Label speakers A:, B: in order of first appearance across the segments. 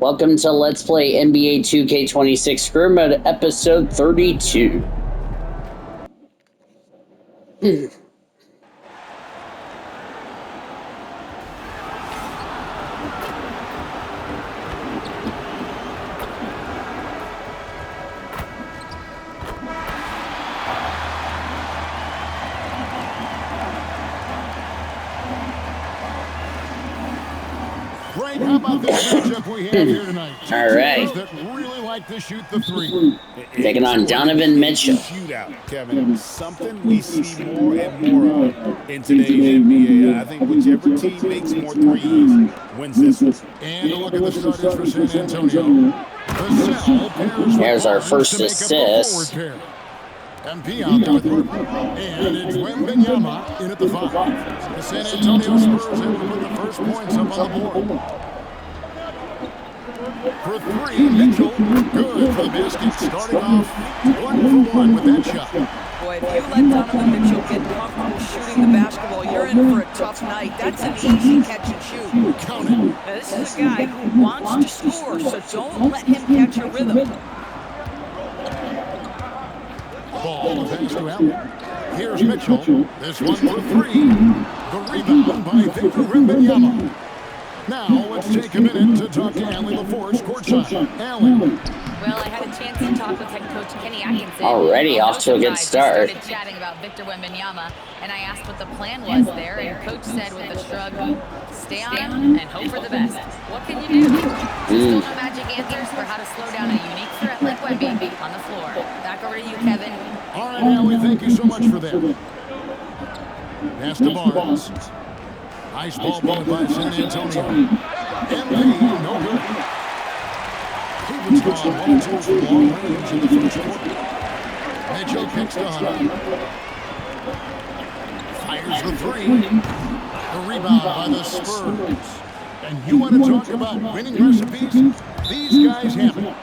A: Welcome to Let's Play NBA 2K26 Career Mode Episode 32.
B: Frank, how about this matchup we have here tonight?
A: All right.
B: That really like to shoot the three.
A: Taking on Donovan Mitchell.
C: Shootout, Kevin. Something we see more and more of in today's NBA. I think whichever team makes more threes wins this one.
B: And a look at the starters for San Antonio.
A: There's our first assist.
B: MP out there with Burton. And it's Wembanyama in at the 5. The San Antonio Spurs able to put the first points up on the board. For 3, Mitchell, good for the basket, starting off 1-for-1 with that shot.
D: Boy, if you let Donovan Mitchell get comfortable shooting the basketball, you're in for a tough night. That's an easy catch and shoot.
B: Count it.
D: Now, this is a guy who wants to score, so don't let him catch a rhythm.
B: Ball pass to Allen. Here's Mitchell. This one for 3. The rebound by Victor Wembanyama. Now let's take a minute to talk to Allen LaForce courtside. Allen.
E: Well, I had a chance to talk with head coach Kenny Atkinson.
A: Already off to a good start.
E: Started chatting about Victor Wembanyama, and I asked what the plan was there, and coach said with a shrug, stay on him and hope for the best. What can you do? Still no magic answers for how to slow down a unique threat like Wemby on the floor. Back over to you, Kevin.
B: All right, Allen, thank you so much for that. Pass to Barnes. Nice ball played by San Antonio. MP, no good. Cleveland's gone 1-2 from long range in the first quarter. Mitchell kicks to Hunter. Fires the 3. The rebound by the Spurs. And you want to talk about winning recipes? These guys have it.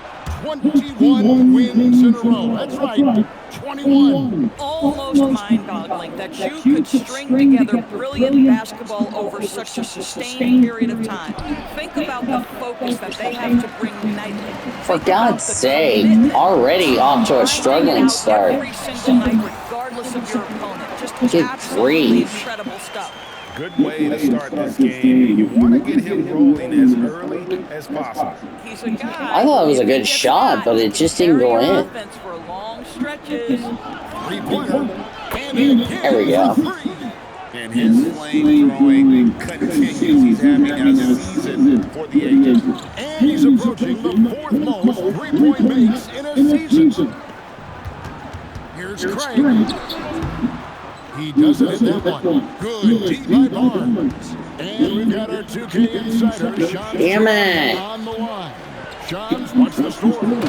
B: 21 wins in a row. That's right, 21.
D: Almost mind-boggling that you could string together brilliant basketball over such a sustained period of time. Think about the focus that they have to bring nightly.
A: For God's sake, already off to a struggling start.
D: Every single night, regardless of your opponent. Just
A: Good
D: absolutely
A: grief.
D: incredible stuff.
C: Good way to start this game. You want to get him rolling as early as possible.
D: He's a guy.
A: I thought it was a good shot, but it just didn't go in.
D: Offense for long stretches.
B: 3-pointer.
A: There we go.
C: And his flame throwing continues. He's having a season for the ages.
B: And he's approaching the 4th most three-point makes in a season. Here's Craig. He doesn't hit that one. Good deep by Barnes. And we've got our 2K insider, Sean.
A: Damn it.
B: On the line. Sean, what's the score?
F: Well, this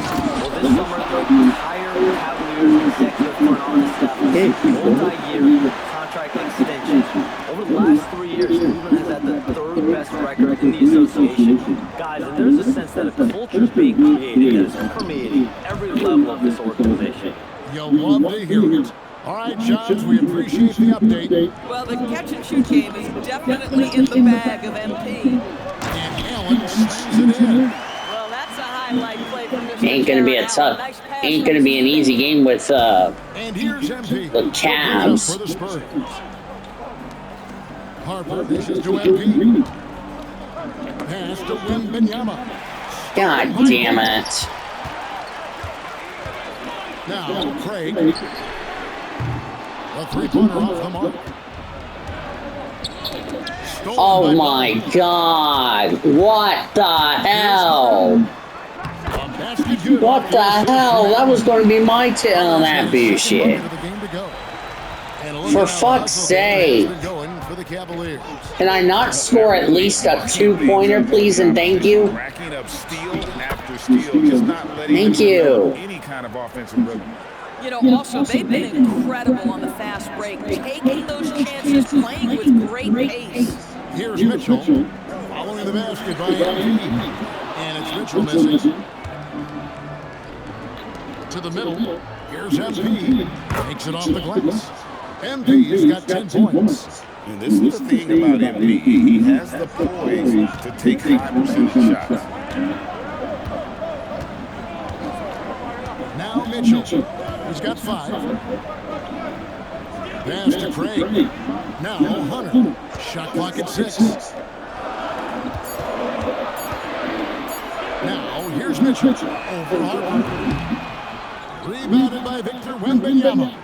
F: summer, the entire Cavaliers executive front office staff has multi-year contract extensions. Over the last 3 years, Cleveland has had the 3rd best record in the association. Guys, and there's a sense that a culture is being created that is permeating every level of this organization.
B: You'll love to hear it. All right, Johns, we appreciate the update.
D: Well, the catch-and-shoot game is definitely in the bag of MP.
B: And Allen slams it in.
D: Well, that's a highlight play from Mr.
A: Ain't gonna be a tough, ain't gonna be an easy game with
B: And here's MP.
A: the Cavs.
B: For the Spurs. Harper dishes to MP. Pass to Wembanyama.
A: God damn it.
B: Now Craig. A 3-pointer off the mark. Stolen
A: Oh
B: by
A: my God. What the hell?
B: A basket good.
A: What the hell? That was going to be my tail on that bullshit. For fuck's sake. Can I not score at least a 2-pointer, please, and thank you?
C: Racking up steal after steal, just not letting
A: Thank
C: him
A: you.
C: develop any kind of offensive rhythm.
D: You know, also, they've been incredible on the fast break, taking those chances, playing with great pace.
B: Here's Mitchell, following the basket by MP. And it's Mitchell missing. To the middle. Here's MP. Takes it off the glass. MP's got 10 points.
C: And this is the thing about MP. He has the poise to take high percentage shots.
B: Mitchell. He's got 5. Pass to Craig. Now Hunter. Shot clock at 6. Now here's Mitchell. Over Harper. Rebounded by Victor Wembanyama.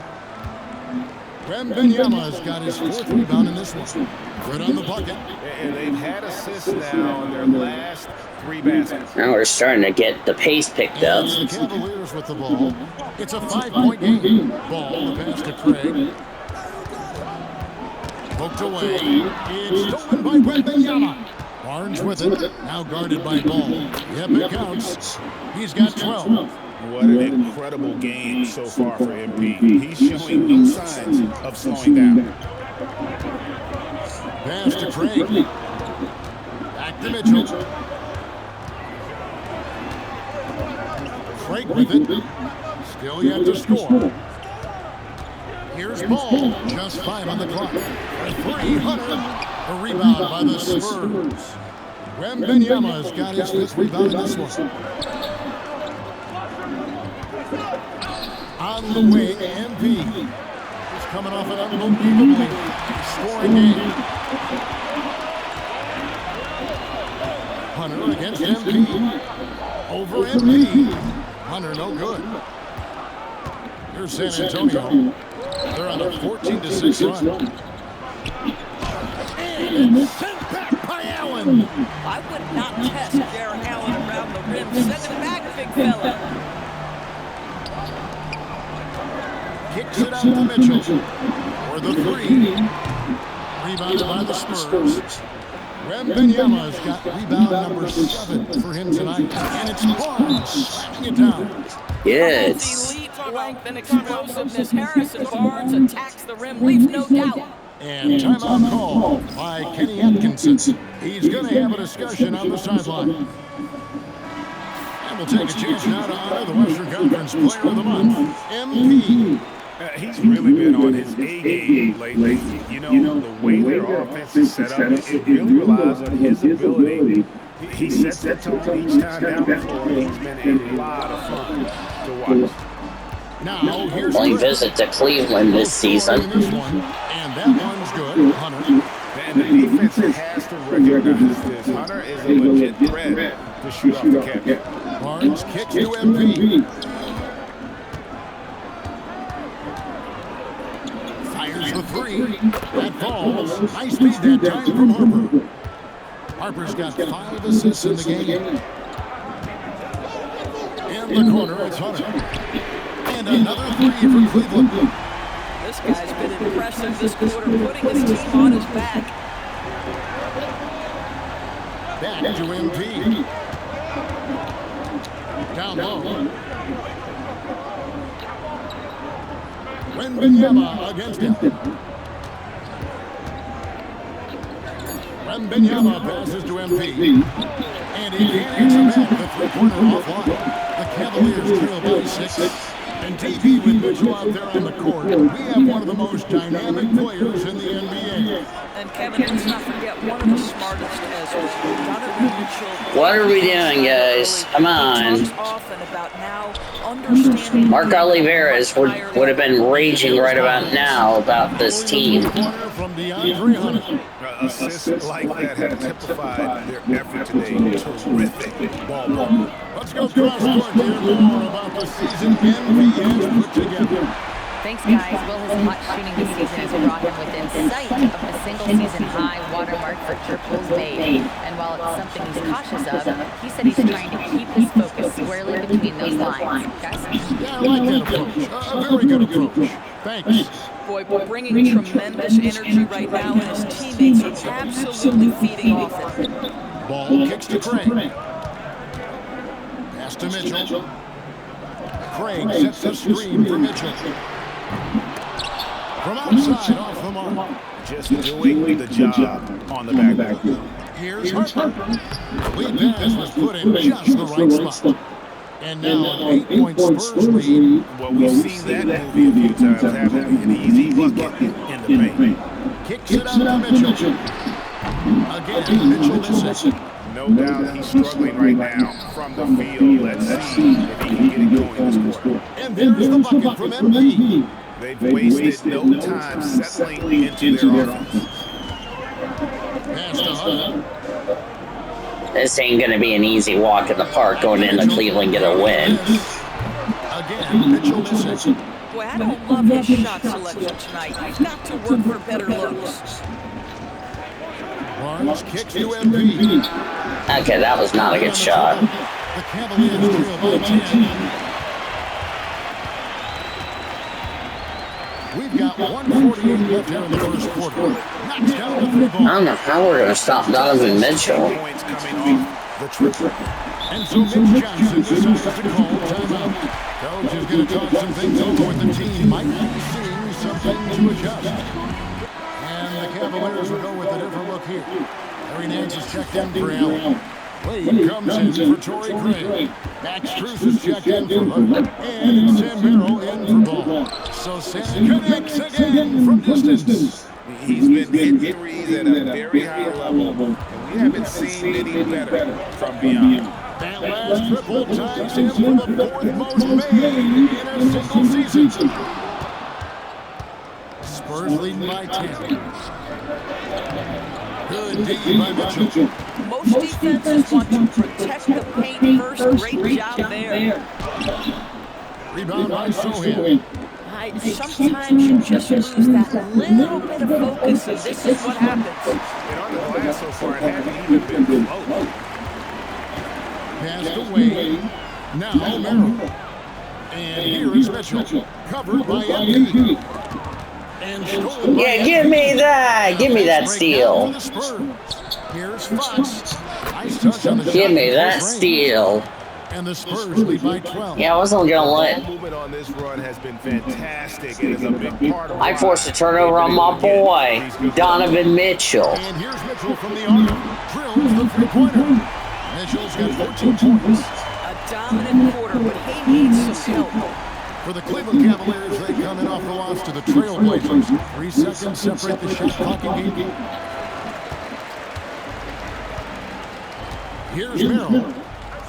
B: Wembanyama's got his 4th rebound in this one. Good on the bucket.
C: And they've had assists now in their last 3 baskets.
A: Now we're starting to get the pace picked up.
B: The Cavaliers with the ball. It's a 5-point game. Ball, the pass to Craig. Poked away. It's stolen by Wembanyama. Barnes with it. Now guarded by Ball. Yep, it counts. He's got 12.
C: What an incredible game so far for MP. He's showing no signs of slowing down.
B: Pass to Craig. Back to Mitchell. Craig with it. Still yet to score. Here's Ball. Just 5 on the clock. For 3, Hunter. A rebound by the Spurs. Wembanyama's got his 5th rebound in this one. On the wing, MP. He's coming off an unbelievably scoring game. Hunter against MP. Over MP. Hunter no good. Here's San Antonio. They're on a 14-6 run. And it's sent back by Allen.
D: I would not test Jarrett Allen around the rim. Send him back, big fella.
B: Kicks it out to Mitchell for the 3. Rebounded by the Spurs. Wembanyama's got rebound number 7 for him tonight. And it's Barnes slapping it down.
A: Yes.
D: Elite length and explosiveness. Harrison Barnes attacks the rim, leaves no doubt.
B: And timeout call by Kenny Atkinson. He's going to have a discussion on the sideline. And we'll take a chance now to honor the Western Conference Player of the Month, MP.
C: He's really been on his A game lately. You know, the way their offense is set up, it really relies on his ability. He sets the tone each time down the floor. He's been a lot of fun to watch.
B: Now here's
A: Only visit to Cleveland this season.
B: And that one's good. Hunter.
C: And the defense has to recognize this. Hunter is a legit threat to shoot off the catch.
B: Barnes kicks to MP. Fires the 3. That falls. Nice speed that time from Harper. Harper's got 5 assists in the game. In the corner, it's Hunter. And another 3 for Cleveland.
D: This guy's been impressive this quarter, putting his team on his back.
B: Back to MP. Down low. Wembanyama against him. Wembanyama passes to MP. And he can't answer back the 3-pointer offline. The Cavaliers trail by 6. And TV with Mitchell out there on the court. We have one of the most dynamic players in the NBA.
D: And Kevin, let's not forget one of the smartest as well. Donovan Mitchell.
A: What are we doing, guys? Come on.
D: Talks often about now understanding
A: Mark Oliveras would have been raging right about now about this team.
B: From DeAndre Hunter.
C: Assists like that have typified their effort today. Terrific ball movement.
B: Let's go cross court to hear more about the season MVP has put together.
E: Thanks, guys. Will, his hot shooting this season has brought him within sight of the single-season high watermark for triples made. And while it's something he's cautious of, he said he's trying to keep his focus squarely between those lines. Guys?
B: Yeah, I like that approach. A very good approach. Thanks.
D: boy, bringing tremendous energy right now, and his teammates are absolutely feeding off it.
B: Ball kicks to Craig. Pass to Mitchell. Craig sets the screen for Mitchell. From outside, off the mark.
C: Just doing the job on the backboard.
B: Here's Harper. Lead pass was put in just the right spot. And now an 8-point Spurs lead.
C: Well, we've seen that movie a few times, having an easy bucket in the paint.
B: Kicks it out to Mitchell. Again, Mitchell missing.
C: No doubt he's struggling right now from the field. Let's see if he can get it going this quarter.
B: And there's the bucket from MP.
C: They've wasted no time settling into their offense.
B: Pass to Hunt.
A: This ain't gonna be an easy walk in the park going into Cleveland get a win.
B: Again, Mitchell missing.
D: Boy, I don't love his shot selection tonight. He's got to work for better looks.
B: Barnes kicks to MP.
A: Okay, that was not a good shot.
B: The Cavaliers trail by 10. We've got 1:48 left here in the first quarter. Knocks down the three
A: I
B: ball.
A: don't know how we're gonna stop Donovan Mitchell.
C: Points coming off the triple.
B: And so Mitch Johnson decides to call timeout. Coach is going to talk some things over with the team. Might be seeing something to adjust. And the Cavaliers will go with a different look here. Larry Nance is checked in for Allen. Wade comes in for Torrey Craig. Max Strus is checked in for Hunt. And Sam Merrill in for Ball. So Sam connects again from distance.
C: He's been hitting threes at a very high level, and we haven't seen any better from beyond.
B: That last triple ties him for the fourth most made in a single season. Spurs leading by 10. Good D by Mitchell.
D: Most defenses want to protect the paint first. Great job there.
B: Rebound by Sohan.
D: Sometimes you just lose that little bit of focus, and this is what happens.
C: And on the glass so far, it hasn't even been close.
B: Passed away. Now Merrill. And here is Mitchell. Covered by MP. And stolen by
A: Yeah, give me that. Give me that steal.
B: Here's Fox. Nice touch on the
A: Give
B: shot.
A: me that steal.
B: And the Spurs lead by 12.
A: Yeah, I wasn't gonna let.
C: Movement on this run has been fantastic and is a big part of
A: I forced a turnover on my boy, Donovan Mitchell.
B: And here's Mitchell from the arc. Drills the three-pointer. Mitchell's got 14 points.
D: A dominant quarter, but he needs some help.
B: For the Cleveland Cavaliers, they come in off the loss to the Trailblazers. 3 seconds separate the shot clock and game. Here's Merrill.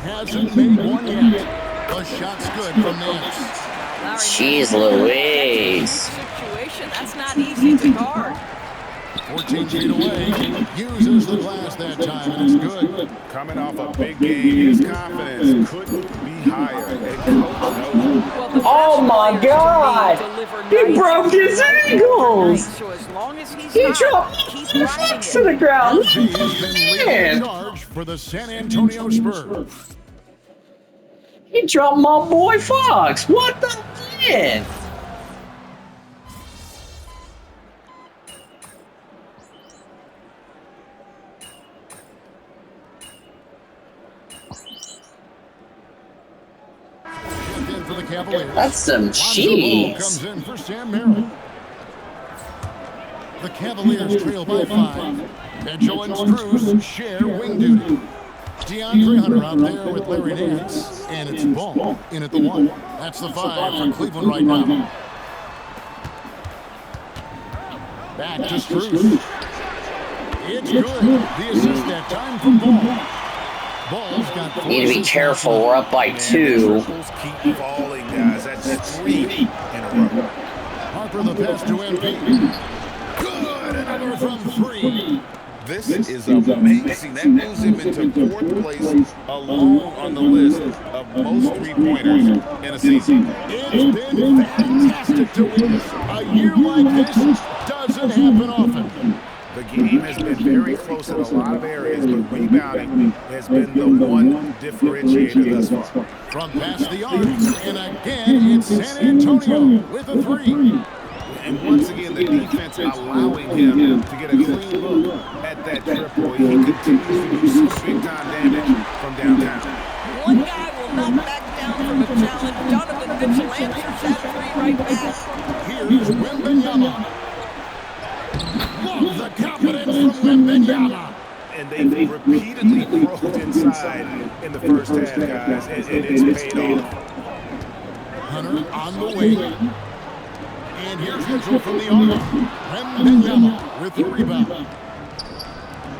B: Hasn't made one yet. The shot's good from Nance.
A: Jeez Louise.
D: Situation, that's not easy to guard.
B: 14 feet away. Uses the glass that time, and it's good.
C: Coming off a big game, his confidence couldn't be higher. And coach knows.
A: Oh my God! He broke his ankles!
D: So as long as he's
A: He
D: hot,
A: dropped
D: keep
A: the
D: riding
A: fox
D: it.
A: to the ground.
B: He has been leading the
A: Man,
B: charge for the San Antonio Spurs.
A: he dropped my boy Fox. What the man?
B: In for the Cavaliers.
A: That's some
B: Lonzo Ball
A: cheese.
B: comes in for Sam Merrill. The Cavaliers trail by 5. Mitchell and Strus share wing duty. DeAndre Hunter out there with Larry Nance. And it's Ball in at the 1. That's the 5 for Cleveland right now. Back to Strus. It's good. The assist that time from Ball. Ball's got 4
A: Need to be
B: assists.
A: careful. We're up by 2.
C: Triples keep falling, guys. That's 3 in a row.
B: Harper the pass to MP. Good, another from 3.
C: This is amazing. That moves him into 4th place alone on the list of most three-pointers in a season.
B: It's been fantastic to witness. A year like this doesn't happen often.
C: The game has been very close in a lot of areas, but rebounding has been the one differentiator thus far.
B: From past the arc, and again it's San Antonio with a 3.
C: And once again, the defense allowing him to get a clean look at that triple. He continues to do some big-time damage from downtown.
D: One guy will not back down from a challenge. Donovan Mitchell answers that 3 right back.
B: Here's Wembanyama. Love the confidence from Wembanyama.
C: And they've repeatedly broke inside in the first half, guys, and it's paid off.
B: Hunter on the wing. And here's Mitchell from the arc. Wembanyama with the rebound.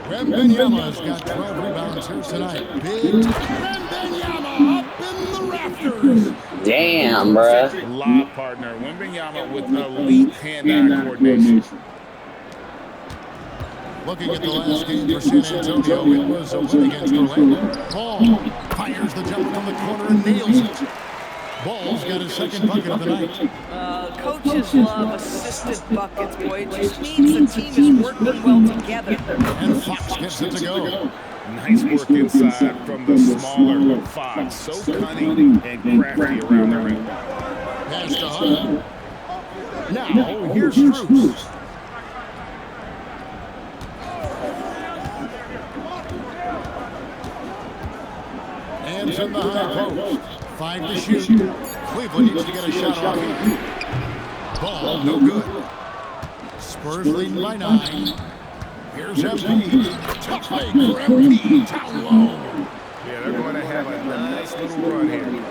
B: Wembanyama's got 12 rebounds here tonight. Big Wembanyama up in the rafters.
A: Damn, bruh.
C: Lob partner. Wembanyama with elite hand-eye coordination.
B: Looking at the last game for San Antonio, it was a win against Orlando. Ball fires the jumper from the corner and nails it. Ball's got his second bucket of the night.
D: Coaches love assisted buckets, boy. It just means the team is working well together.
B: And Fox gets it to go.
C: Nice work inside from the smaller Fox. So cunning and crafty around the rim.
B: Pass to Hunter. Now, here's Strus. Hands in the high post. 5 to shoot. Cleveland needs to get a shot off here. Ball, no good. Spurs leading by 9. Here's MP. Tough fake for MP. Down low.
C: Yeah, they're going to have a nice little run here.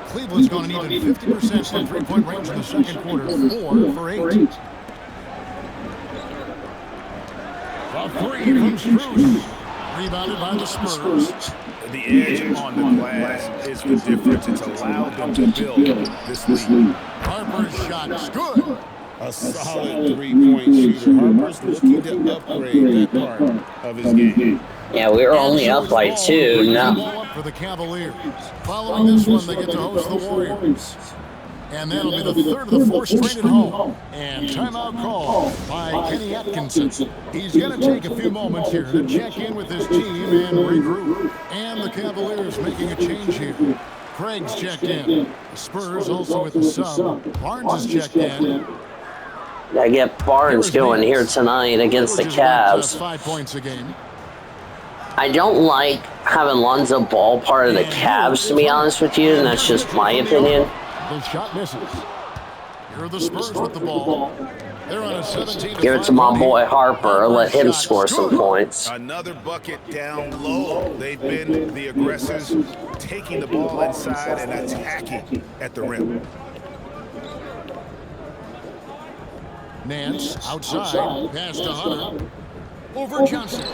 B: Cleveland's gone an even 50% from three-point range in the second quarter. 4 for 8. A 3 from Strus. Rebounded by the Spurs.
C: The edge on the glass is the difference. It's allowed them to build this lead.
B: Harper's shot is good.
C: A solid three-point shooter. Harper's looking to upgrade that part of his game.
A: Yeah, we were only up by 2. Now,
B: Ball up for the Cavaliers. Following this one, they get to host the Warriors. And that'll be the third of the 4 straight at home. And timeout call by Kenny Atkinson. He's going to take a few moments here to check in with his team and regroup. And the Cavaliers making a change here. Craig's checked in. The Spurs also with the sub. Barnes is checked in.
A: gotta get Barnes going here tonight against the Cavs.
B: 5 points a game.
A: I don't like having Lonzo Ball part of the Cavs, to be honest with you, and that's just my opinion.
B: The shot misses. Here are the Spurs with the ball. They're on a 17-5.
A: Give it to my boy Harper. Let him score some points.
C: Another bucket down low. They've been the aggressors, taking the ball inside and attacking at the rim.
B: Nance outside. Pass to Hunter. Over Johnson.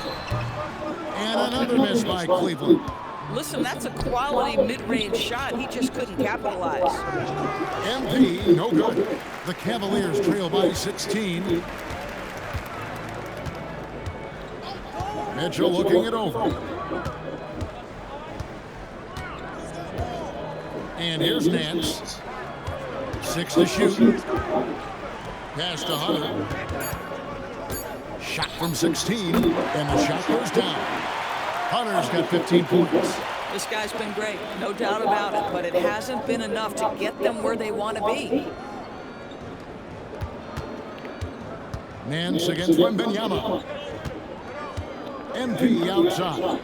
B: And another miss by Cleveland.
D: Listen, that's a quality mid-range shot. He just couldn't capitalize.
B: MP, no good. The Cavaliers trail by 16. Mitchell looking it over. And here's Nance. 6 to shoot. Pass to Hunter. Shot from 16. And the shot goes down. Hunter's got 15 points.
D: This guy's been great, no doubt about it, but it hasn't been enough to get them where they want to be.
B: Nance against Wembanyama. MP outside.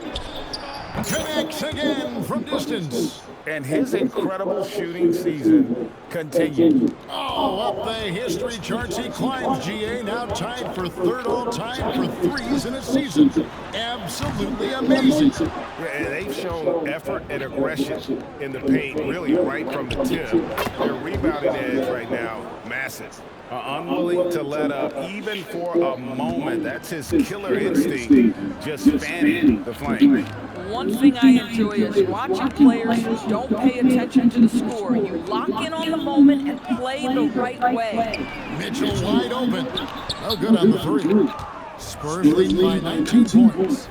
B: Connects again from distance.
C: And his incredible shooting season continued.
B: Oh, up the history charts he climbs, GA, now tied for third all-time for threes in a season. Absolutely amazing.
C: Yeah, they've shown effort and aggression in the paint, really right from the tip. Their rebounding edge right now, massive. Unwilling to let up even for a moment. That's his killer instinct, just fanning the flame.
D: One thing I enjoy is watching players who don't pay attention to the score. You lock in on the moment and play the right way.
B: Mitchell wide open. No good on the three. Spurs lead by 19 points.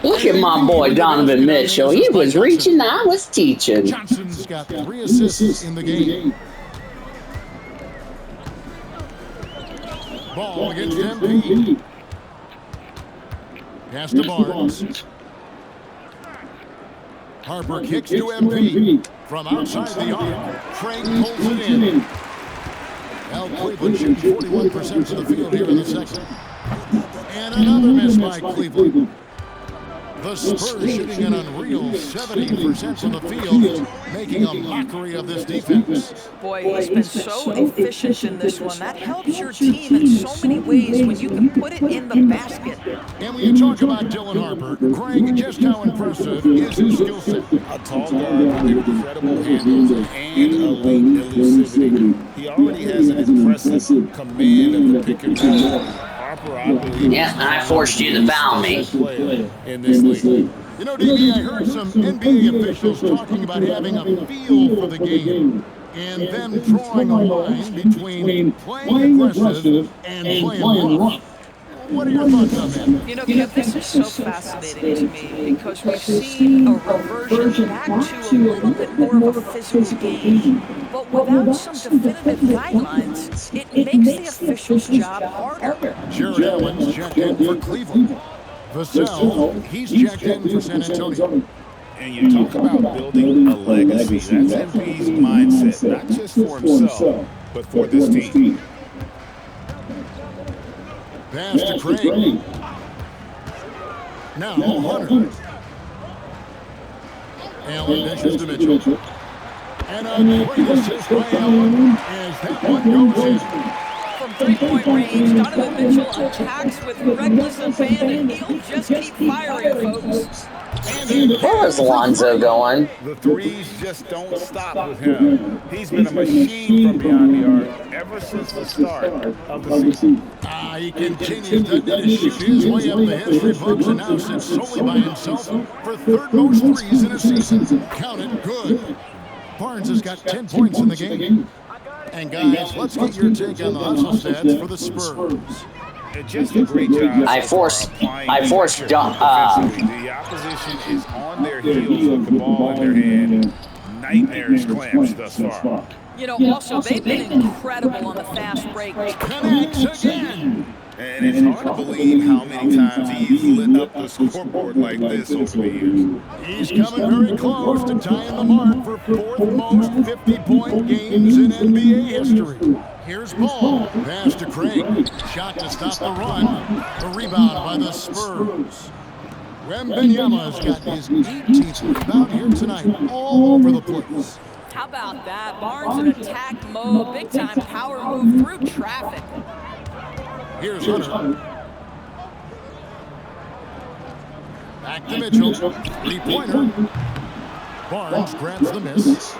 A: Look at my boy Donovan Mitchell. He was reaching, I was teaching.
B: Johnson's got 3 assists in the game. Ball against MP. Pass to Barnes. Harper kicks to MP. From outside the arc, Craig pulls it in. Now Cleveland shooting 41% to the field here in the second. And another miss by Cleveland. The Spurs shooting an unreal 70% from the field, making a mockery of this defense.
D: Boy, he's been so efficient in this one. That helps your team in so many ways when you can put it in the basket.
B: And when you talk about Dylan Harper, Craig, just how impressive is his skill set?
C: A tall guard with incredible handles and elite elusivity. He already has an impressive command of the pick and roll. Harper, I believe,
A: Yeah, I forced you to foul me.
C: in this league.
B: You know, DB, I heard some NBA officials talking about having a feel for the game and then drawing a line between playing aggressive and playing rough. What are your thoughts on that?
D: You know, Kev, this is so fascinating to me because we've seen a reversion back to a little bit more of a physical game. But without some definitive guidelines, it makes the official's job harder.
B: Jared Allen's checked in for Cleveland. Vassell, he's checked in for San Antonio.
C: And you talk about building a legacy. That's MP's mindset, not just for himself, but for this team.
B: Pass to Craig. Now Hunter. Allen dishes to Mitchell. And a great assist by Allen as that one goes in.
D: From three-point range, Donovan Mitchell attacks with reckless abandon. He'll just keep firing, folks.
A: Where was Lonzo going?
C: The threes just don't stop with him. He's been a machine from beyond the arc ever since the start of the season.
B: He continues to shoot his way up the history books and now sits solely by himself for third most threes in a season. Count it good. Barnes has got 10 points in the game. And guys, let's get your take on the hustle stats for the Spurs.
C: Just a great job.
A: I forced
C: The opposition is on their heels with the ball in their hand. Nightmarish clamps thus far.
D: You know, also, they've been incredible on the fast break.
B: Connects again.
C: And it's hard to believe how many times he's lit up the scoreboard like this over the years.
B: He's coming very close to tying the mark for fourth most 50-point games in NBA history. Here's Ball. Pass to Craig. Shot to stop the run. The rebound by the Spurs. Wembanyama's got his 18th rebound here tonight, all over the place.
D: How about that? Barnes in attack mode, big-time power move through traffic.
B: Here's Hunter. Back to Mitchell. Three-pointer. Barnes grabs the miss.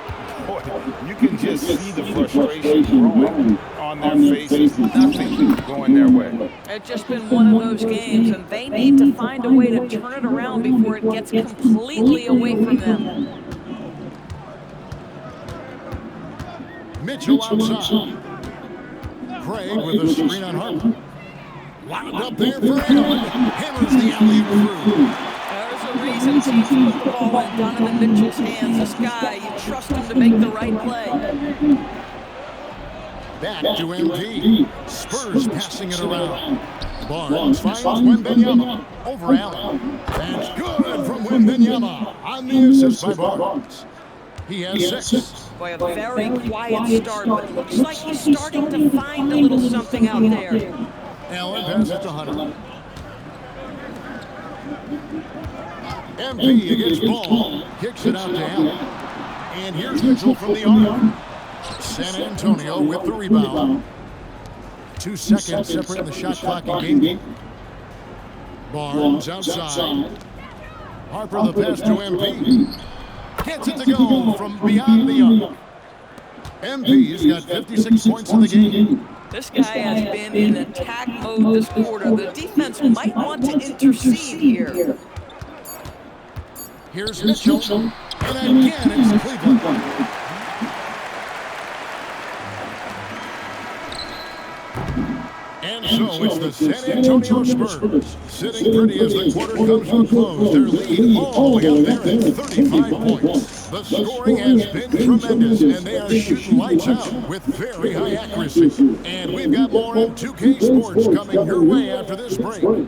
C: Boy, you can just see the frustration growing on their faces. Nothing going their way.
D: It's just been one of those games, and they need to find a way to turn it around before it gets completely away from them.
B: Mitchell outside. Craig with a screen on Harper. Wound up there for Allen. Hammers the alley through.
D: There's a reason teams put the ball in Donovan Mitchell's hands. This guy, you trust him to make the right play.
B: Back to MP. Spurs passing it around. Barnes finds Wembanyama over Allen. That's good from Wembanyama on the assist by Barnes. He has 6.
D: Boy, a very quiet start, but it looks like he's starting to find a little something out there.
B: Allen passes to Hunter. MP against Ball. Kicks it out to Allen. And here's Mitchell from the arc. San Antonio with the rebound. 2 seconds separating the shot clock and game. Barnes outside. Harper the pass to MP. Gets it to go from beyond the arc. MP's got 56 points in the game.
D: This guy has been in attack mode this quarter. The defense might want to intercede here.
B: Here's Mitchell. And again, it's Cleveland. And so it's the San Antonio Spurs sitting pretty as the quarter comes to a close. Their lead all the way up there at 35 points. The scoring has been tremendous, and they are shooting lights out with very high accuracy. And we've got more on 2K Sports coming your way after this break.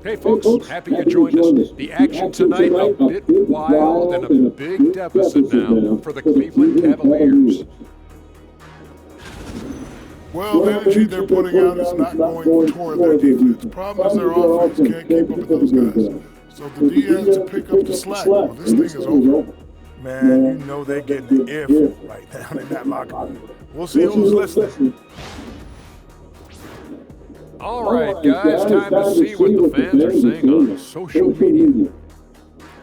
G: Hey folks, happy you joined us. The action tonight a bit wild and a big deficit now for the Cleveland Cavaliers.
H: Well, the energy they're putting out is not going toward their defense. The problem is their offense can't keep up with those guys. So the D has to pick up the slack or this thing is over. Man, you know they're getting the earful right down in that locker room. We'll see who's listening.
G: All right, guys, time to see what the fans are saying on social media.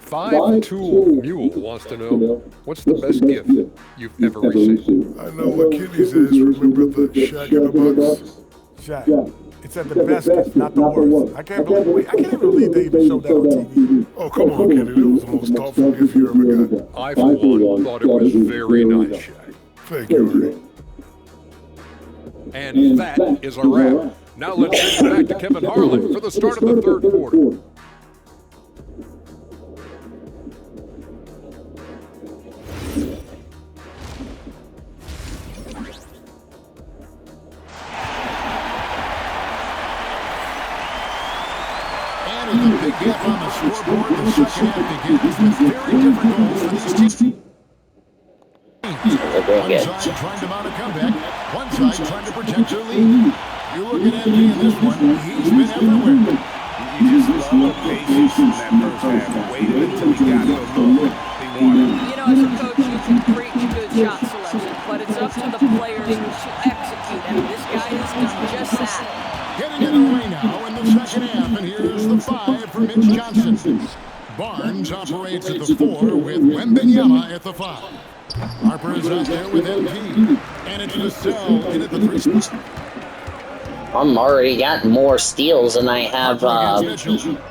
G: 5-Tool Mule wants to know, what's the best gift you've ever received?
H: I know what Kenny says. Remember the Shaq and the Bucks? Shaq. It's at the best gift, not the worst. I can't even believe they even showed that on TV. Oh, come on, Kenny. That was the most thoughtful gift you ever got.
G: I, for one, thought it was very nice, Shaq.
H: Thank you, Ernie.
G: And that is a wrap. Now let's send it back to Kevin Harlan for the start of the third quarter.
B: And with a big gap on the scoreboard, the second half begins with very different goals for these teams. One side trying to mount a comeback, one side trying to protect their lead. You look at MP in this one, he's been everywhere.
C: You just love the patience in that first half. Waited until he got the look he wanted.
D: You know, as a coach, you can preach good shot selection, but it's up to the players to execute, and this guy has done just that.
B: Getting it away now in the second half, and here's the 5 for Mitch Johnson. Barnes operates at the 4 with Wembanyama at the 5. Harper is out there with MP, and it's Vassell in at the 3 spot.
A: I'm already got more steals than I have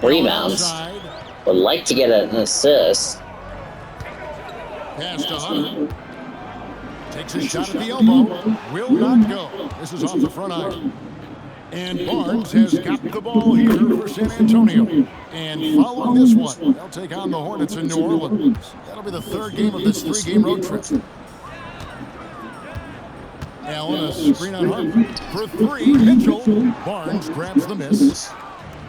A: rebounds. Would like to get an assist.
B: Pass to Hunter. Takes a shot at the elbow. Will not go. This is off the front iron. And Barnes has got the ball here for San Antonio. And following this one, they'll take on the Hornets in New Orleans. That'll be the third game of this 3-game road trip. Allen, a screen on Harper. For 3, Mitchell. Barnes grabs the miss.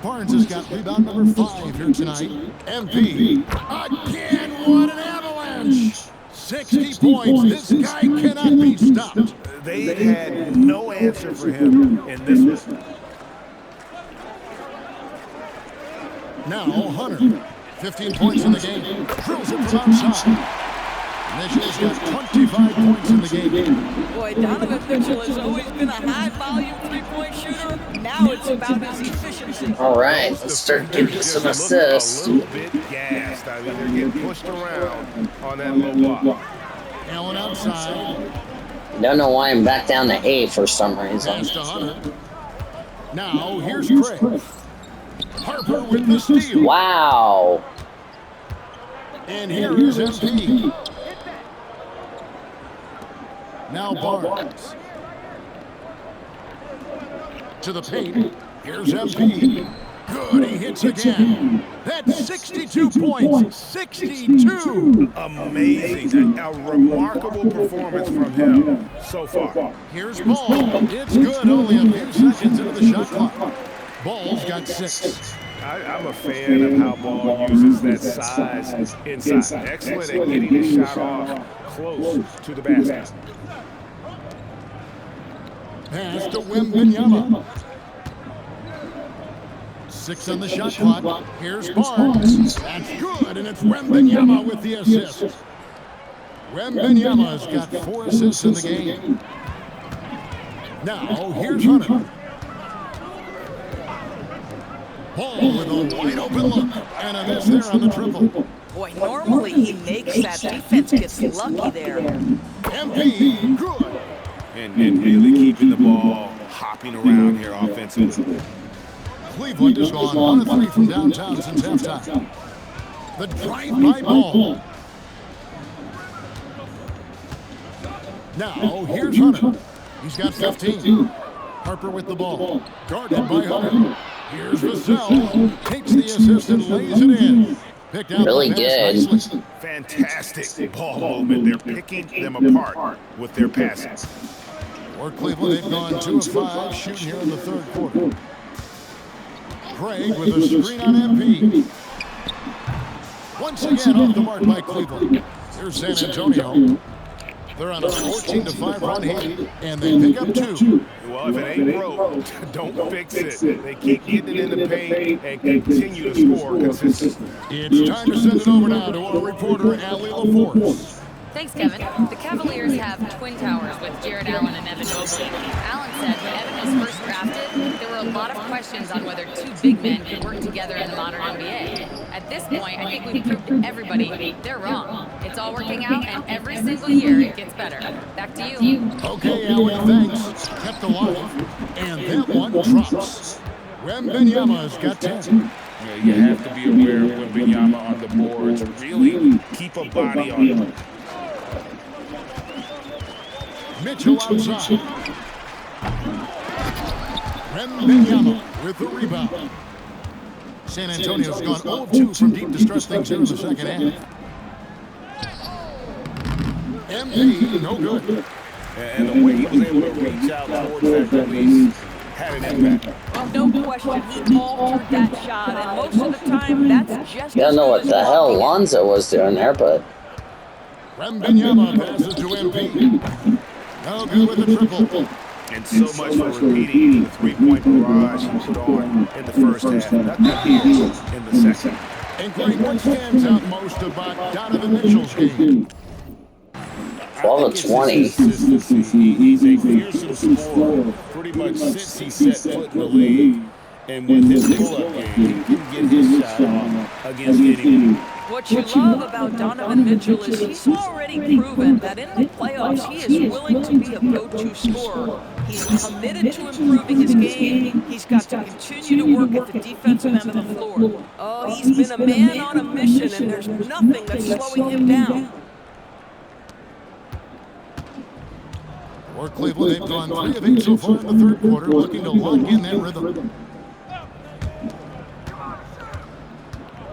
B: Barnes has got rebound number 5 here tonight. MP. Again, what an avalanche! 60 points. This guy cannot be stopped.
C: They had no answer for him in this one.
B: Now Hunter. 15 points in the game. Drills it from outside. Mitchell's got 25 points in the game.
D: Boy, Donovan Mitchell has always been a high-volume three-point shooter. Now it's about his efficiency.
A: All right, let's start getting some assists.
C: A little bit gassed. I mean, they're getting pushed around on that low block.
B: Allen outside.
A: Don't know why I'm back down to A for some reason.
B: Pass to Hunter. Now here's Craig. Harper with the steal.
A: Wow.
B: And here is MP. Now Barnes. To the paint. Here's MP. Good, he hits again. That's 62 points. 62.
C: Amazing. A remarkable performance from him so far.
B: Here's Ball. It's good. Only a few seconds into the shot clock. Ball's got 6.
C: I'm a fan of how Ball uses that size inside. Excellent at getting his shot off close to the basket.
B: Pass to Wembanyama. 6 on the shot clock. Here's Barnes. That's good, and it's Wembanyama with the assist. Wembanyama's got 4 assists in the game. Now, here's Hunter. Ball with a wide open look, and a miss there on the triple.
D: Boy, normally he makes that. Defense gets lucky there.
B: MP, good.
C: And really keeping the ball hopping around here offensively.
B: Cleveland has gone 1 of 3 from downtown since halftime. The drive-by Ball. Now, here's Hunter. He's got 15. Harper with the ball. Guarded by Hunter. Here's Vassell. Takes the assist and lays it in. Picked out
A: Really good.
C: Fantastic ball movement. They're picking them apart with their passes.
B: For Cleveland, they've gone 2 of 5 shooting here in the third quarter. Craig with a screen on MP. Once again off the mark by Cleveland. Here's San Antonio. They're on a 14-5 run here, and they pick up 2.
C: Well, Well, if it ain't broke, don't fix it. They keep getting it in the paint and continue to score consistently.
B: It's time to send it over now to our reporter, Allie LaForce.
E: Thanks, Kevin. The Cavaliers have twin towers with Jared Allen and Evan Mobley. Allen said when Evan was first drafted, there were a lot of questions on whether two big men could work together in the modern NBA. At this point, I think we've proved to everybody they're wrong. It's all working out, and every single year it gets better. Back to you.
B: Okay, Allie, thanks. Kept alive. And that one drops. Wembanyama's got 10.
C: Yeah, you have to be aware of Wembanyama on the boards. Really keep a body on him.
B: Mitchell outside. Wembanyama with the rebound. San Antonio's gone 0-2 from deep to start things here in the second half. MP, no good.
C: And the way he was able to reach out towards that release had an impact.
D: Oh, no question. He altered that shot, and most of the time, that's just.
A: I don't know what the hell Lonzo was doing there, but.
B: Wembanyama passes to MP. No good with the triple.
C: And so much for repeating the three-point barrage he put on in the first half. Nothing here in the second.
B: And Greg, what stands out most about Donovan Mitchell's game?
A: 12 of 20.
C: He's a fearsome scorer pretty much since he set foot in the league. And with his pull-up game, he can get his shot off against anyone.
D: What you love about Donovan Mitchell is he's already proven that in the playoffs he is willing to be a go-to scorer. He's committed to improving his game. He's got to continue to work at the defensive end of the floor. Oh, he's been a man on a mission, and there's nothing that's slowing him down.
B: For Cleveland, they've gone 3 of 8 so far in the third quarter, looking to lock in that rhythm.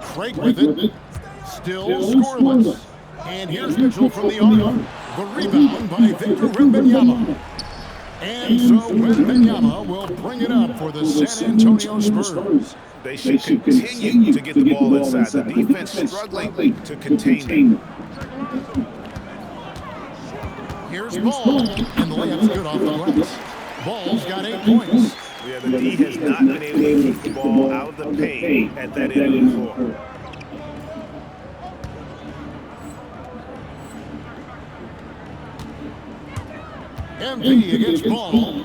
B: Craig with it. Still scoreless. And here's Mitchell from the arc. The rebound by Victor Wembanyama. And so Wembanyama will bring it up for the San Antonio Spurs.
C: They should continue to get the ball inside. The defense struggling to contain them.
B: Here's Ball, and the layup's good off the glass. Ball's got 8 points.
C: Yeah, the D has not been able to keep the ball out of the paint at that end of the floor.
B: MP against Ball.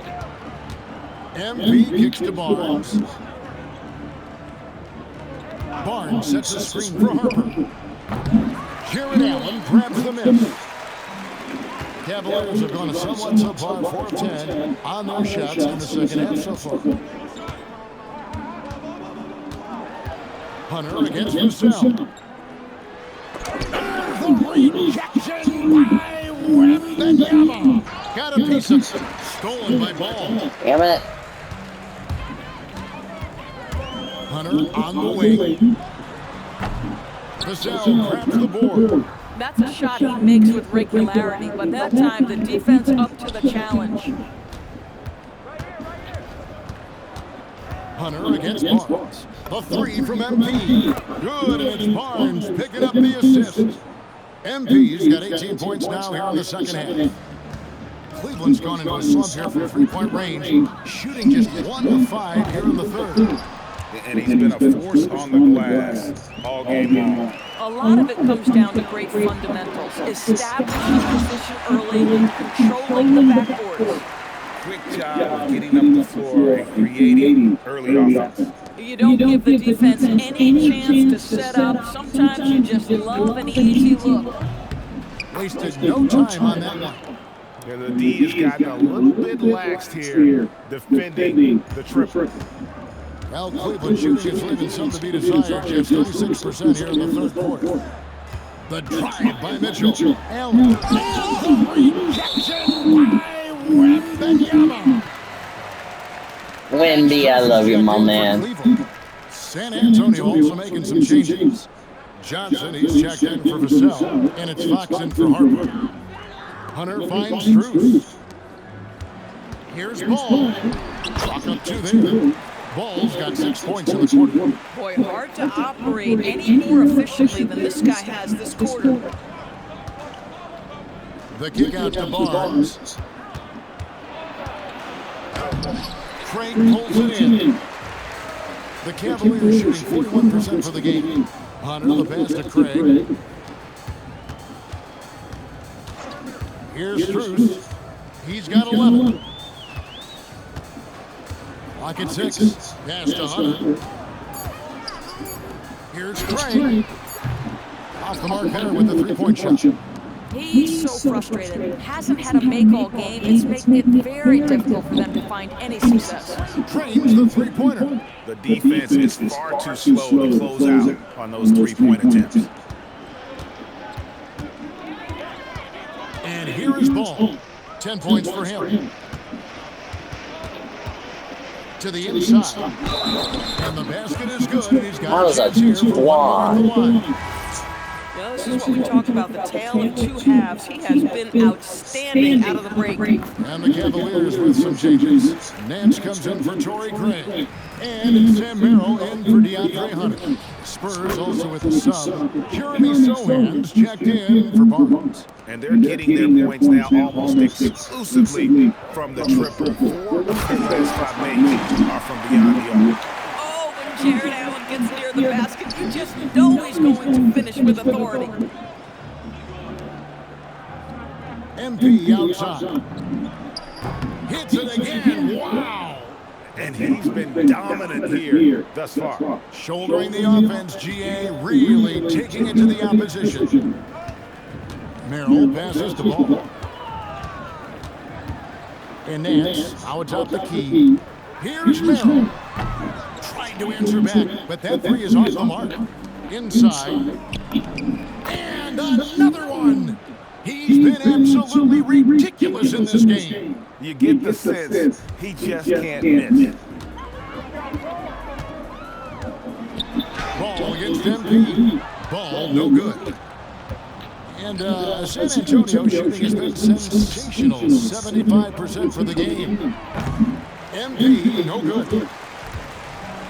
B: MP kicks to Barnes. Barnes sets a screen for Harper. Jared Allen grabs the miss. Cavaliers have gone a somewhat subpar 4 of 10 on their shots in the second half so far. Hunter against Vassell. The rejection by Wembanyama. Got a piece of it. Stolen by Ball.
A: Damn it.
B: Hunter on the wing. Vassell grabs the board.
D: That's a shot he makes with regularity, but that time the defense up to the challenge.
B: Hunter against Barnes. The 3 from MP. Good, and it's Barnes picking up the assist. MP's got 18 points now here in the second half. Cleveland's gone into a slump here from 3-point range, shooting just 1 of 5 here in the third.
C: And he's been a force on the glass all game long.
D: A lot of it comes down to great fundamentals, establishing position early, controlling the backboards.
C: Quick job of getting up the floor and creating early offense.
D: You don't give the defense any chance to set up. Sometimes you just love an easy look.
B: Wasted no time on that one.
C: And the D has gotten a little bit laxed here, defending the triple.
B: Well, Cleveland shooting is leaving some to be desired. Just 36% here in the third quarter. The drive by Mitchell. Allen. The rejection by Wembanyama.
A: Wendy, I love you, my man.
B: San Antonio also making some changes. Johnson, he's checked in for Vassell, and it's Fox in for Harper. Hunter finds Strus. Here's Ball. Clock up 2 there. Ball's got 6 points in the quarter.
D: Boy, hard to operate any more efficiently than this guy has this quarter.
B: The kick out to Barnes. Craig pulls it in. The Cavaliers shooting 41% for the game. Hunter, the pass to Craig. Here's Strus. He's got 11. Lock at 6. Pass to Hunter. Here's Craig. Off the mark Hunter with the three-point shot.
D: He's so frustrated. Hasn't had a make all game. It's making it very difficult for them to find any success.
B: Trains the three-pointer.
C: The defense is far too slow to close out on those three-point attempts.
B: And here is Ball. 10 points for him. To the inside. And the basket is good. And he's got
A: That was a
B: chance here for one more at the line.
D: This is what we talk about, the tale of two halves. He has been outstanding out of the break.
B: And the Cavaliers with some changes. Nance comes in for Torrey Craig. And Sam Merrill in for DeAndre Hunter. Spurs also with the sub. Jeremy Sohan's checked in for Barnes.
C: And they're getting their points now almost exclusively from the triple. 4 of their last 5 makes are from beyond the arc.
D: Oh, when Jared Allen gets near the basket, you just know he's going to finish with authority.
B: MP outside. Hits it again. Wow.
C: And he's been dominant here thus far.
B: Shouldering the offense, GA really taking it to the opposition. Merrill passes the ball. And Nance out top the key. Here's Merrill. Tried to answer back, but that three is off the mark. Inside. And another one. He's been absolutely ridiculous in this game.
C: You get the sense he just can't miss.
B: Ball against MP. Ball no good. And San Antonio shooting has been sensational. 75% for the game. MP no good.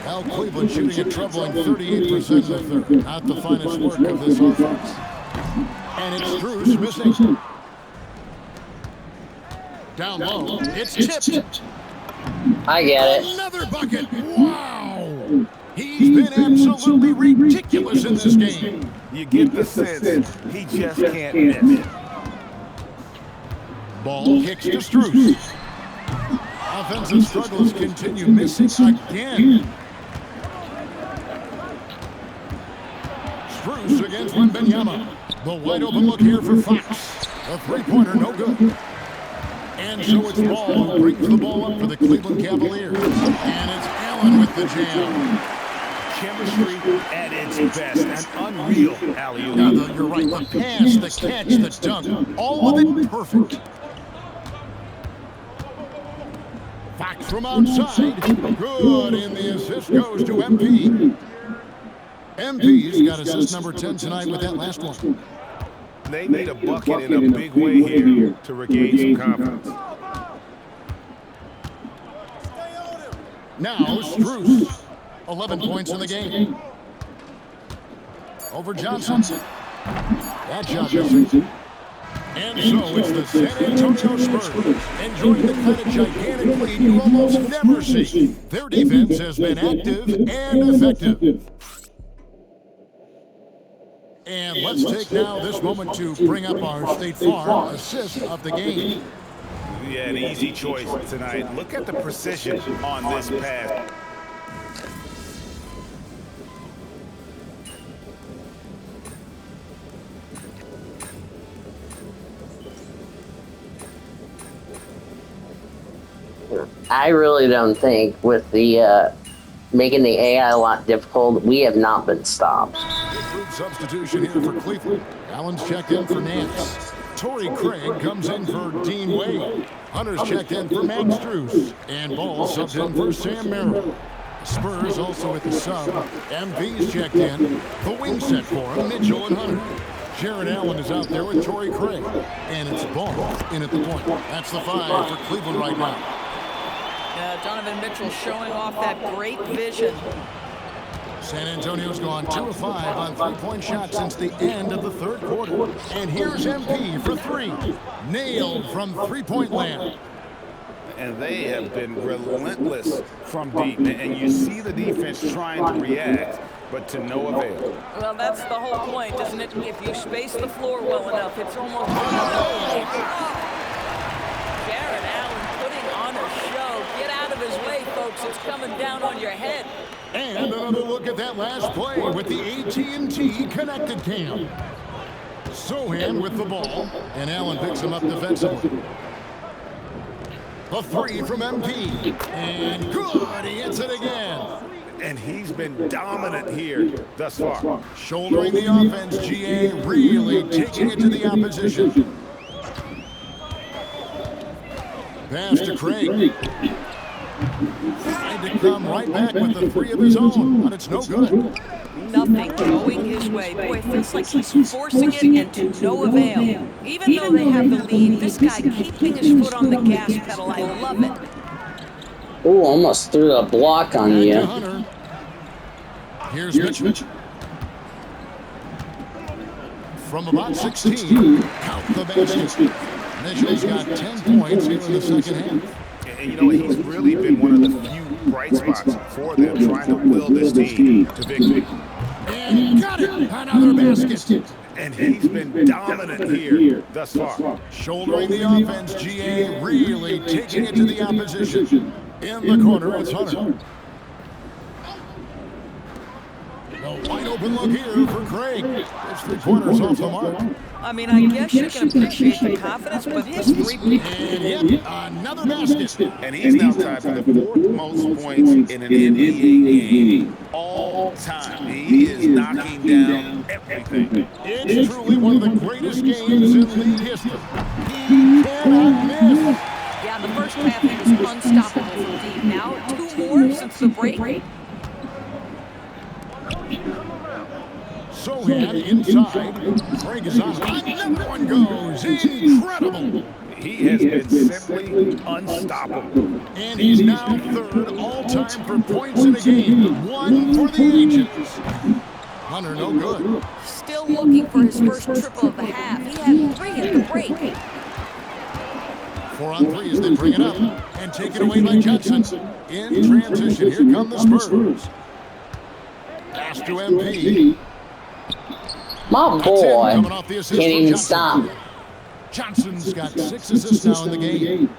B: Now Cleveland shooting a troubling 38% in the third. Not the finest work of this offense. And it's Strus missing. Down low. It's tipped.
A: I get it.
B: Another bucket. Wow. He's been absolutely ridiculous in this game.
C: You get the sense he just can't miss.
B: Ball kicks to Strus. Offensive struggles continue, missing again. Strus against Wembanyama. The wide open look here for Fox. A three-pointer, no good. And so it's Ball who brings the ball up for the Cleveland Cavaliers. And it's Allen with the jam.
C: Chemistry at its best. An unreal alley-oop.
B: Yeah, you're right. The pass, the catch, the dunk, all of it perfect. Fox from outside. Good, and the assist goes to MP. MP's got assist number 10 tonight with that last one.
C: They need a bucket in a big way here to regain some confidence.
B: Now Strus. 11 points in the game. Over Johnson. That shot missing. And so it's the San Antonio Spurs enjoying the kind of gigantic lead you almost never see. Their defense has been active and effective. And let's take now this moment to bring up our State Farm assist of the game.
C: Yeah, an easy choice tonight. Look at the precision on this pass.
A: I really don't think with the making the AI a lot difficult, we have not been stopped.
B: Improved substitution here for Cleveland. Allen's checked in for Nance. Torrey Craig comes in for Dean Wade. Hunter's checked in for Max Strus. And Ball subbed in for Sam Merrill. Spurs also at the sub. MV's checked in. The wing set for him, Mitchell and Hunter. Jared Allen is out there with Torrey Craig. And it's Ball in at the point. That's the 5 for Cleveland right now.
D: Donovan Mitchell showing off that great vision.
B: San Antonio's gone 2 of 5 on three-point shots since the end of the third quarter. And here's MP for 3. Nailed from three-point land.
C: and they have been relentless from deep. And you see the defense trying to react, but to no avail.
D: Well, that's the whole point, isn't it? If you space the floor well enough, it's almost... Jared Allen putting on a show. Get out of his way, folks. It's coming down on your head.
B: And another look at that last play with the AT&T Connected Cam. Sohan with the ball, and Allen picks him up defensively. A three from MP, and good, he hits it again.
C: And he's been dominant here thus far.
B: Shouldering the offense, GA really taking it to the opposition. Pass to Craig. Tried to come right back with the three of his own, but it's no good.
D: Nothing going his way. Boy, it feels like he's forcing it and to no avail. Even though they have the lead, this guy keeping his foot on the gas pedal. I love it.
A: Oh, almost threw a block on
B: Back
A: you.
B: to Hunter. Here's Mitchell. From about 16, count the basket. Mitchell's got 10 points here in the second half.
C: And you know, he's really been one of the few bright spots for them, trying to will this team to victory.
B: And got it! Another basket.
C: And he's been dominant here thus far.
B: Shouldering the offense, GA really taking it to the opposition. In the corner, it's Hunter. A wide open look here for Craig. It's 3/4 off the mark.
D: I mean, I guess you can appreciate the confidence, but his three...
B: And yet, another basket.
C: And he's now tied for the fourth most points in an NBA game all time. He is knocking down everything.
B: It's truly one of the greatest games in league history. He cannot miss.
D: Yeah, the first half he was unstoppable from deep. Now, 2 more since the break.
B: Sohan inside. Craig is on. Another one goes. Incredible.
C: He has been simply unstoppable.
B: And he's now third all-time for points in a game. 1 for the ages. Hunter, no good.
D: Still looking for his first triple of the half. He had 3 at the break.
B: 4 on 3 as they bring it up. And take it away by Johnson. In transition, here come the Spurs. Pass to MP.
A: My boy can't even stop.
B: Johnson's got 6 assists now in the game.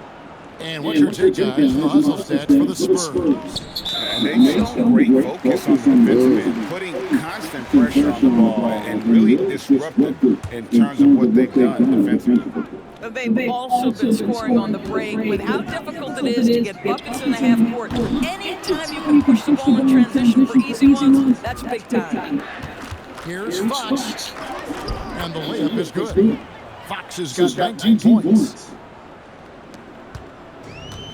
B: And what's your take, guys, from the hustle stats for the Spurs?
C: And they show great focus on the defensive end, putting constant pressure on the ball and really disruptive in terms of what they've done defensively.
D: They've also been scoring on the break with how difficult it is to get buckets in the half court. Anytime you can push the ball in transition for easy ones, that's big time.
B: Here's Fox. And the layup is good. Fox has got 19 points.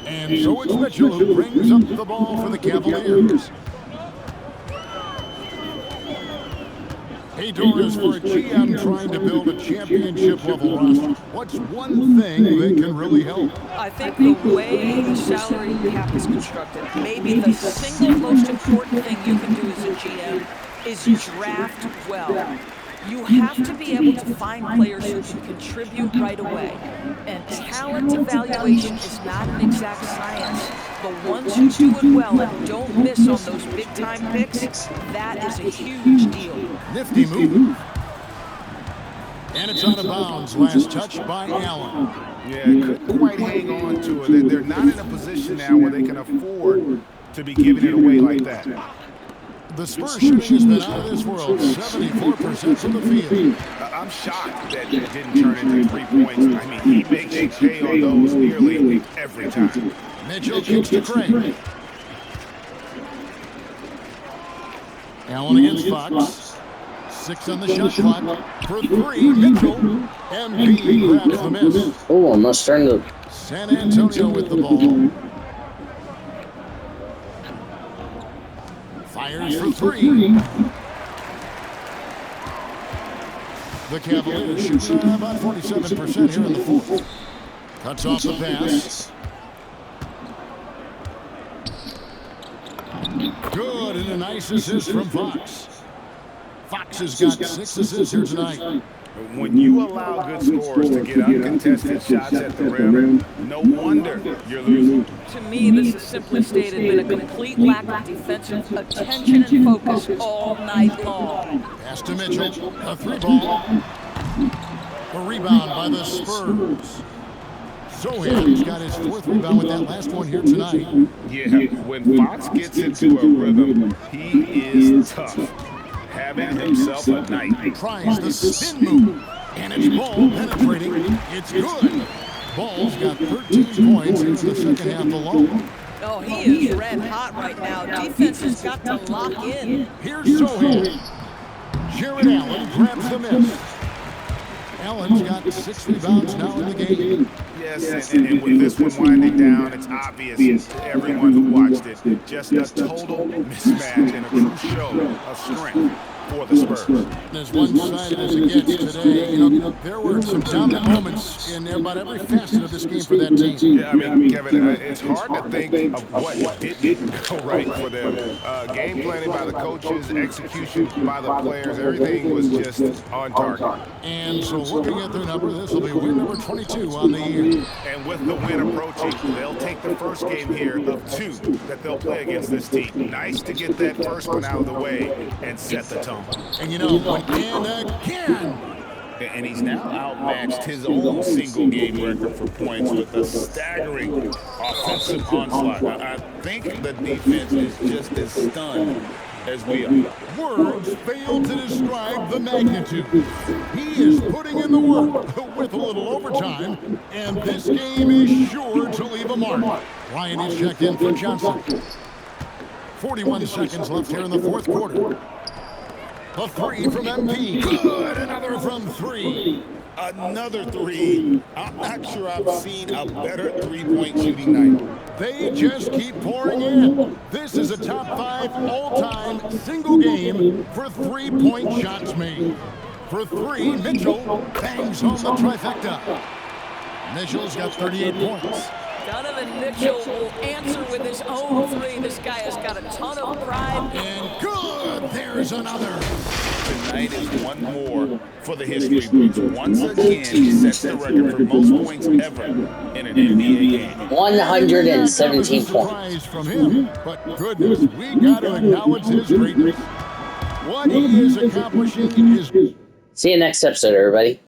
B: And so it's Mitchell who brings up the ball for the Cavaliers. Hey, Doris, for a GM trying to build a championship-level roster, what's one thing that can really help?
D: I think the way the salary cap is constructed, maybe the single most important thing you can do as a GM is draft well. You have to be able to find players who can contribute right away. And talent evaluation is not an exact science. The ones who do it well and don't miss on those big-time picks, that is a huge deal.
B: Nifty move. And it's out of bounds. Last touch by Allen.
C: Yeah, couldn't quite hang on to it. They're not in a position now where they can afford to be giving it away like that.
B: The Spurs shooting has been out of this world, 74% from the field.
C: I'm shocked that it didn't turn into 3 points. I mean, he makes you pay on those nearly every time.
B: Mitchell kicks to Craig. Allen against Fox. 6 on the shot clock. For 3, Mitchell. MP grabs the miss.
A: Oh, almost turned to...
B: San Antonio with the ball. Fires for 3. The Cavaliers shooting about 47% here in the fourth. Cuts off the pass. Good, and a nice assist from Fox. Fox has got 6 assists here tonight.
C: When you allow good scores to get uncontested shots at the rim, no wonder you're losing.
D: To me, this is simply stated been a complete lack of defensive attention and focus all night long.
B: Pass to Mitchell. A 3-ball. The rebound by the Spurs. Sohan's got his 4th rebound with that last one here tonight.
C: Yeah, when Fox gets into a rhythm, he is tough. Having himself a night.
B: Tries the spin move. And it's Ball penetrating. It's good. Ball's got 13 points into the second half alone.
D: Oh, he is red hot right now. Defense has got to lock in.
B: Here's Sohan. Jared Allen grabs the miss. Allen's got 6 rebounds now in the game.
C: Yes, and with this one winding down, it's obvious to everyone who watched it. Just a total mismatch and a true show of strength for the Spurs.
B: As one-sided as it gets today, there were some dominant moments in about every facet of this game for that team.
C: Yeah, I mean, Kevin, it's hard to think of what didn't go right for them. Game planning by the coaches, execution by the players, everything was just on target.
B: And so looking at their number, this will be win number 22 on the year.
C: And with the win approaching, they'll take the first game here of 2 that they'll play against this team. Nice to get that first one out of the way and set the tone.
B: And and again.
C: And he's now outmatched his own single-game record for points with a staggering offensive onslaught. I think the defense is just as stunned as we are.
B: Words fail to describe the magnitude. He is putting in the work with a little overtime, and this game is sure to leave a mark. Ryan is checked in for Johnson. 41 seconds left here in the 4th quarter. A 3 from MP. Good. Another from 3.
C: Another 3. I'm not sure I've seen a better three-point shooting night.
B: They just keep pouring in. This is a top 5 all-time single game for 3-point shots made. For 3, Mitchell bangs home the trifecta. Mitchell's got 38 points.
D: Donovan Mitchell will answer with his own 3. This guy has got a ton of pride.
B: And good, there's another.
C: Tonight is one more for the history books. Once again, he sets the record for most points ever in an NBA game.
A: 117 points.
B: Surprise from him, but goodness, we got to acknowledge his greatness. What he is accomplishing is...
A: See you next episode, everybody.